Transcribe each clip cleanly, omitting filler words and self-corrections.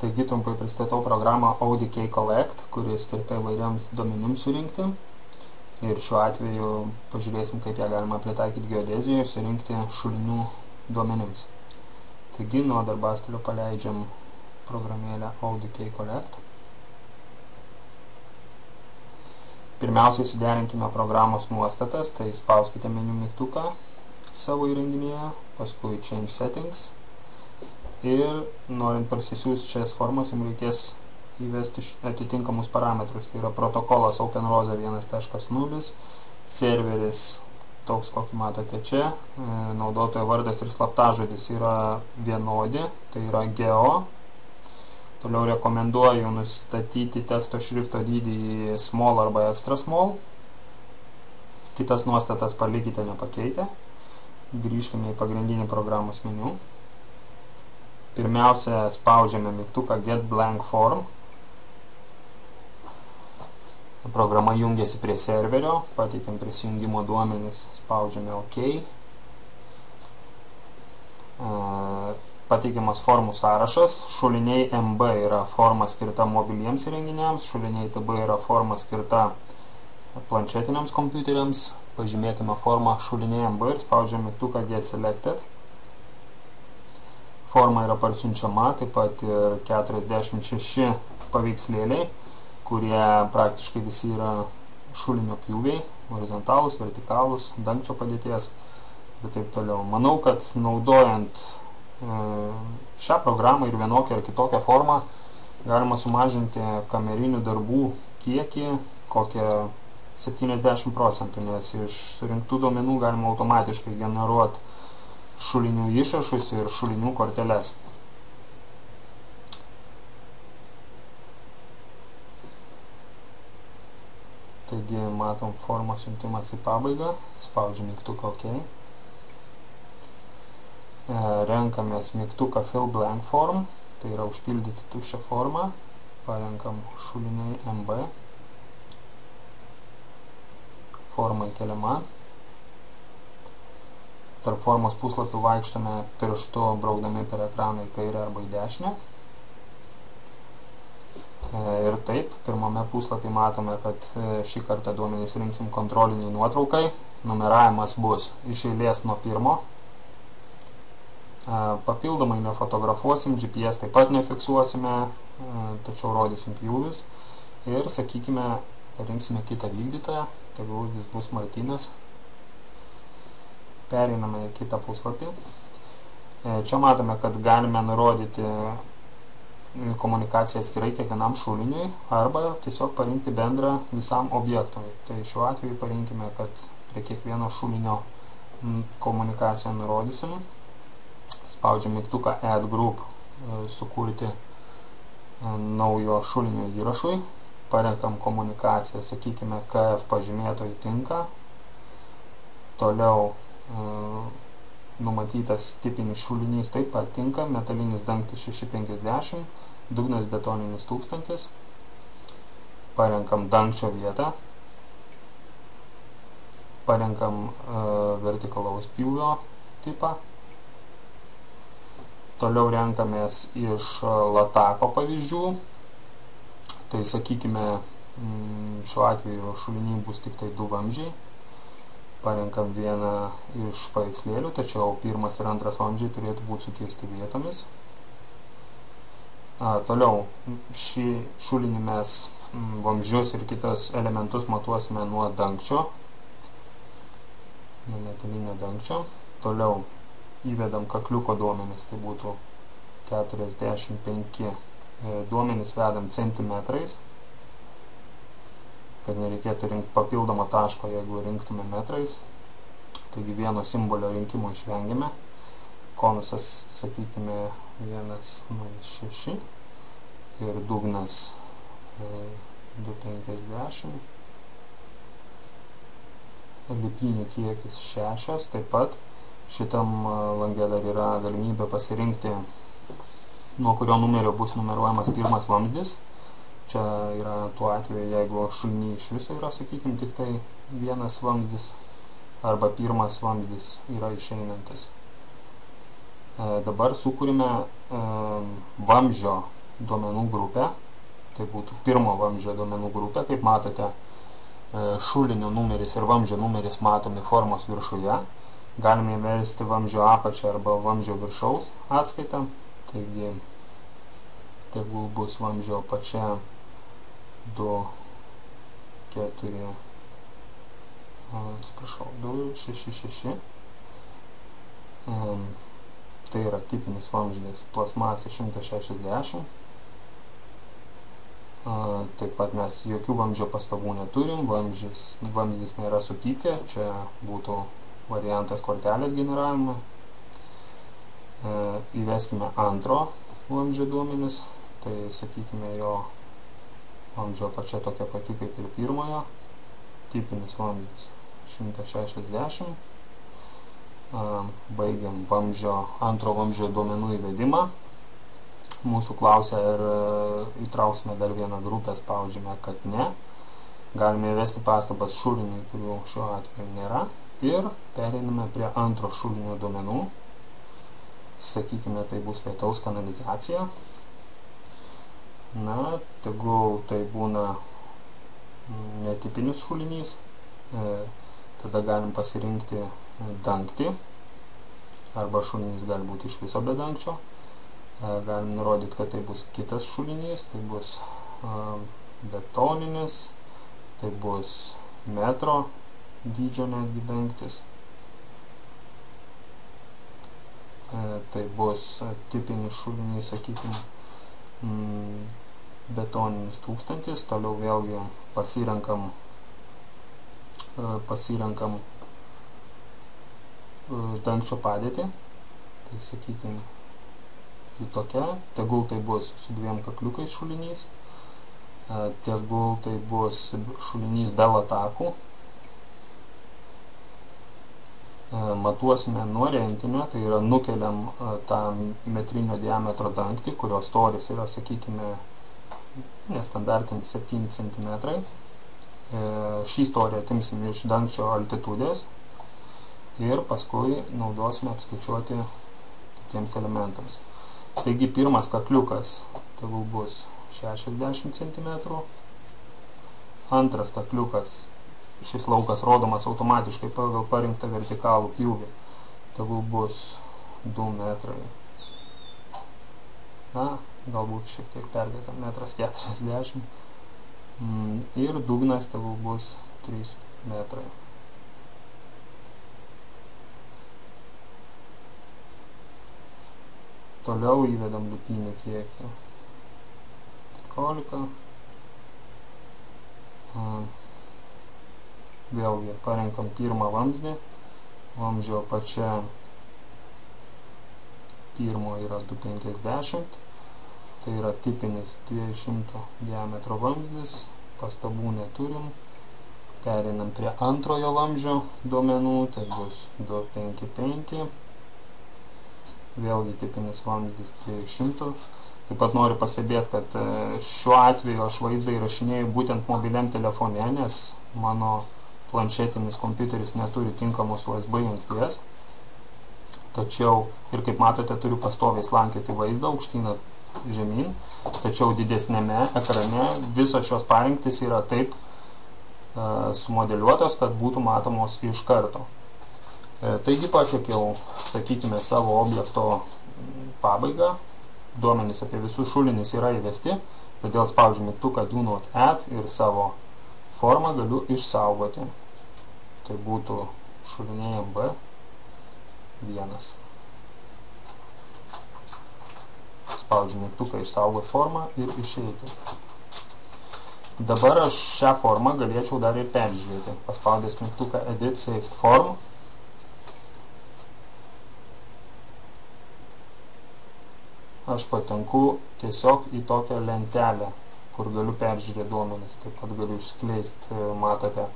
Taigi trumpai pristatau programą ODK Collect, kuri skirta įvairiams duomenims surinkti. Ir šiuo atveju pažiūrėsim, kaip ją galima pritaikyti geodezijoje, surinkti šulinių duomenims. Taigi nuo darbastalio paleidžiam programėlę ODK Collect. Pirmiausiai suderinkime programos nuostatas, tai spauskite meniu mygtuką savo įrenginyje, paskui Change Settings. Ir norint parsisiųsti šias formas, jums reikės įvesti atitinkamus parametrus. Tai yra protokolas OpenROSA 1.0, serveris toks, kokį matote čia, naudotojo vardas ir slaptažodis yra vienodi, tai yra geo. Toliau rekomenduoju nustatyti teksto šrifto dydį į small arba extra small. Kitas nuostatas palikite nepakeitę. Grįžkime į pagrindinį programos meniu. Pirmiausia, spaudžiame mygtuką Get Blank Form. Programa jungiasi prie serverio, pateikiam prisijungimo duomenis, spaudžiame OK. Pateikiamas formų sąrašas. Šuliniai MB yra forma skirta mobiliems įrenginiams, šuliniai TB yra forma skirta planšetiniams kompiuteriams. Pažymėkime formą šuliniai MB ir spaudžiame mygtuką Get Selected. Forma yra parsiunčiama, taip pat ir 46 paveikslėliai, kurie praktiškai visi yra šulinio pjūviai, horizontalūs, vertikalūs, dangčio padėties ir taip toliau. Manau, kad naudojant šią programą ir vienokią ar kitokią formą galima sumažinti kamerinių darbų kiekį kokią 70%, nes iš surinktų duomenų galima automatiškai generuoti šulinių išrašus ir šulinių korteles. Taigi matom formos siuntimas į pabaigą, spaudžiam mygtuką OK. Renkamės mygtuką Fill Blank Form, tai yra užpildyti tuščią formą, parenkam šuliniai MB, forma įkeliama. Tarp formos puslapių vaikštame pirštu braukdami per ekraną į kairę arba į dešinę. Ir taip, pirmame puslapį matome, kad šį kartą duomenys rinksim kontroliniai nuotraukai. Numeravimas bus iš eilės nuo pirmo. Papildomai nefotografuosim, GPS taip pat nefiksuosime, tačiau rodysim pjūvius. Ir, sakykime, rinksime kitą vykdytoją, tegul jis bus Martynas. Pereiname į kitą puslapį. Čia matome, kad galime nurodyti komunikaciją atskirai kiekvienam šuliniui arba tiesiog parinkti bendrą visam objektui. Tai šiuo atveju parinkime, kad prie kiekvieno šulinio komunikaciją nurodysim. Spaudžiam mygtuką Add Group, sukurti naujo šulinio įrašui. Parenkam komunikaciją, sakykime, KF pažymėtojų tinka. Toliau numatytas tipinis šulinys taip pat tinka, metalinis dangtis 650, dugnas betoninis 1000. Parenkam dangčio vietą. Parenkam vertikalaus pjūvio tipą. Toliau renkamės iš latako pavyzdžių. Tai sakykime, šiuo atveju šuliniai bus tik tai 2 vamzdžiai. Parenkam vieną iš paveikslėlių, tačiau pirmas ir antras vamzdžiai turėtų būti sukeisti vietomis. Toliau šį šulinį mes vamzdžius ir kitus elementus matuosime nuo dangčio, nuo metalinio dangčio. Toliau įvedam kakliuko duomenis, tai būtų 45 duomenis vedam centimetrais, kad nereikėtų rinkti papildomo taško, jeigu rinktume metrais. Taigi vieno simbolio rinkimo išvengiame. Konusas, sakykime, 1,06 ir dugnas 2,50. Lipinių kiekis 6. Taip pat šitam lange dar yra galimybė pasirinkti, nuo kurio numerio bus numeruojamas pirmas vamzdis. Čia yra tuo atveju, jeigu šuliniai iš viso yra, sakykime, tik tai vienas vamzdis arba pirmas vamzdis yra išeinantis. Dabar sukūrime vamzdžio duomenų grupę, tai būtų pirmo vamzdžio duomenų grupė, kaip matote, šulinio numeris ir vamzdžio numeris matomi formos viršuje. Galime įvesti vamzdžio apačią arba vamzdžio viršaus atskaitą, taigi tegul bus vamzdžio apačia 2, 4, atsiprašau, 2, 6, 6. Tai yra tipinis vamzdis plastmasė 160. Taip pat mes jokių vamzdžio pastabų neturim, vamzdis nėra sukykė, čia būtų variantas kortelės generavimo. Įveskime antro vamzdžio duomenis, tai sakykime jo vamzdžio apačia tokia pati kaip ir pirmojo, tipinis vamzdis 160. Baigiam antro vamzdžio duomenų įvedimą. Mūsų klausia, ar įtrauksime dar vieną grupę, spaudžiame, kad ne. Galime įvesti pastabas šuliniui, kurių šiuo atveju nėra. Ir pereiname prie antro šulinio duomenų. Sakykime, tai bus lietaus kanalizacija. Na, tegul tai būna netipinis šulinys. Tada galim pasirinkti dangtį. Arba šulinys gali būti iš viso be dangčio. Galim nurodyti, kad tai bus kitas šulinys, tai bus betoninis, tai bus metro dydžio netgi dangtis. Tai bus tipinis šulinys, sakykime, betoninis 1000, toliau vėlgi pasirenkam dangčio padėtį, tai sakykime, tokia, tegul tai bus su 2 kakliukais šulinys, tegul tai bus šulinys be latakų. Matuosime nuo rentinio, tai yra nukeliam tą metrinio diametro dangtį, kurio storis yra, sakykime, nestandartinis 7 cm. Šį storį atimsim iš dangčio altitudės ir paskui naudosime apskaičiuoti kitiems elementams. Taigi pirmas kakliukas tegul bus 60 cm, antras kakliukas, šis laukas rodomas automatiškai pagal parinktą vertikalų pjūvį, tegul bus 2 metrai, na, galbūt šiek tiek perdėta, 1,40 m, ir dugnas tegul bus 3 metrai. Toliau įvedam lipinių kiekį 15. Vėlgi parenkam pirmą vamzdį. Vamzdžio apačia pirmo yra 250. Tai yra tipinis 200 diametro vamzdis. Pastabų neturim. Pereinam prie antrojo vamzdžio duomenų. Tai bus 255. Vėlgi tipinis vamzdis 200. Taip pat noriu pastebėti, kad šiuo atveju aš vaizdą įrašinėju būtent mobiliam telefone, nes mano planšetinis kompiuteris neturi tinkamos USB jungties. Tačiau, ir kaip matote, turiu pastoviai slankioti vaizdą aukštyn žemyn, tačiau didesnėme ekrane visos šios parinktis yra taip sumodeliuotos, kad būtų matomos iš karto. Taigi pasiekiau, sakykime, savo objekto pabaigą. Duomenys apie visus šulinius yra įvesti, todėl spaudžiu mygtuką Do Not Add ir savo formą galiu išsaugoti. Tai būtų šuliniai MB1. Spaudžiu mygtuką išsaugoti formą ir išeiti. Dabar aš šią formą galėčiau dar ir peržiūrėti. Paspaudęs mygtuką Edit Saved Form. Aš patenku tiesiog į tokią lentelę, kur galiu peržiūrėti duomenis. Taip pat galiu išskleisti, matote,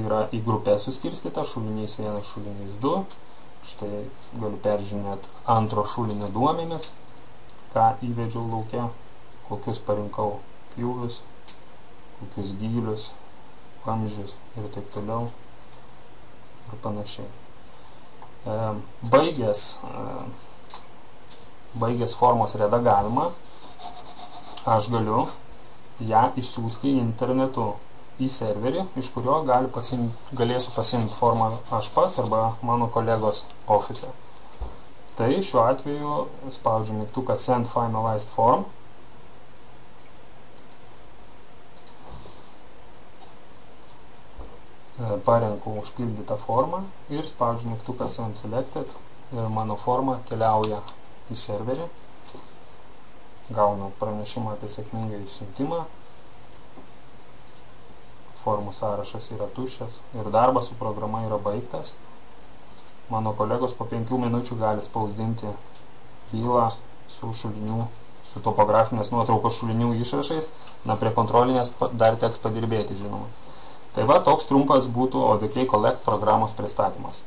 yra į grupę suskirstyta, šulinys 1, šulinys 2. Štai galiu peržiūrėti antro šulinio duomenis, ką įvedžiau lauke, kokius parinkau pjūvius, kokius gylius, vamzdžius ir taip toliau ir panašiai. Baigęs formos redagavimą, aš galiu ją išsiųsti internetu į serverį, iš kurio galėsiu pasiimti formą aš pats arba mano kolegos office. Tai šiuo atveju spaudžiu mygtuką Send Finalized Form. Parenku užpildytą formą ir spaudžiu mygtuką Send Selected ir mano forma keliauja į serverį. Gaunu pranešimą apie sėkmingą išsiuntimą. Formų sąrašas yra tuščias ir darbas su programa yra baigtas. Mano kolegos po 5 minučių gali spausdinti bylą su topografinės nuotraukos šulinių išrašais. Na, prie kontrolinės dar teks padirbėti, žinoma. Tai va, toks trumpas būtų ODK Collect programos pristatymas.